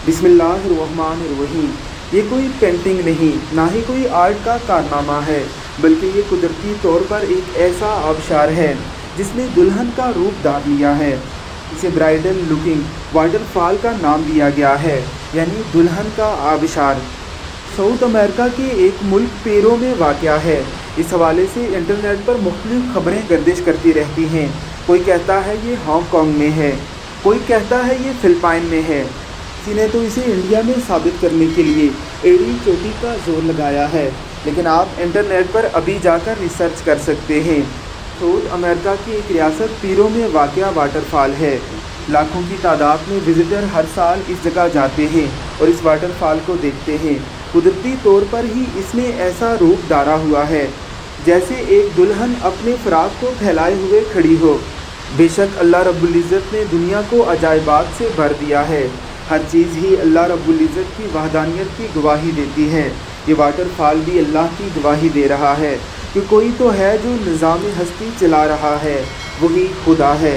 बिस्मिल्लाहिर्रहमानिर्रहीम। ये कोई पेंटिंग नहीं, ना ही कोई आर्ट का कारनामा है, बल्कि ये कुदरती तौर पर एक ऐसा आबशार है जिसने दुल्हन का रूप धार लिया है। इसे ब्राइडल लुकिंग वाटरफॉल का नाम दिया गया है, यानी दुल्हन का आबशार। साउथ अमेरिका के एक मुल्क पेरू में वाक़या है। इस हवाले से इंटरनेट पर मुख्तलिफ खबरें गर्दिश करती रहती हैं। कोई कहता है ये हांगकांग में है, कोई कहता है ये फिलिपाइन में है, किसी ने तो इसे इंडिया में साबित करने के लिए एड़ी चोटी का जोर लगाया है। लेकिन आप इंटरनेट पर अभी जाकर रिसर्च कर सकते हैं। साउथ अमेरिका की एक रियासत पेरू में वाक़या वाटरफॉल है। लाखों की तादाद में विजिटर हर साल इस जगह जाते हैं और इस वाटरफॉल को देखते हैं। कुदरती तौर पर ही इसने ऐसा रूप धारा हुआ है जैसे एक दुल्हन अपने फ़राक को फैलाए हुए खड़ी हो। बेशक अल्लाह रब्बुल इज़्ज़त ने दुनिया को अजायबात से भर दिया है। हर चीज़ ही अल्लाह रब्बुल इज़्ज़त की वहदानियत की गवाही देती है। ये वाटरफॉल भी अल्लाह की गवाही दे रहा है कि कोई तो है जो निज़ाम हस्ती चला रहा है, वही खुदा है।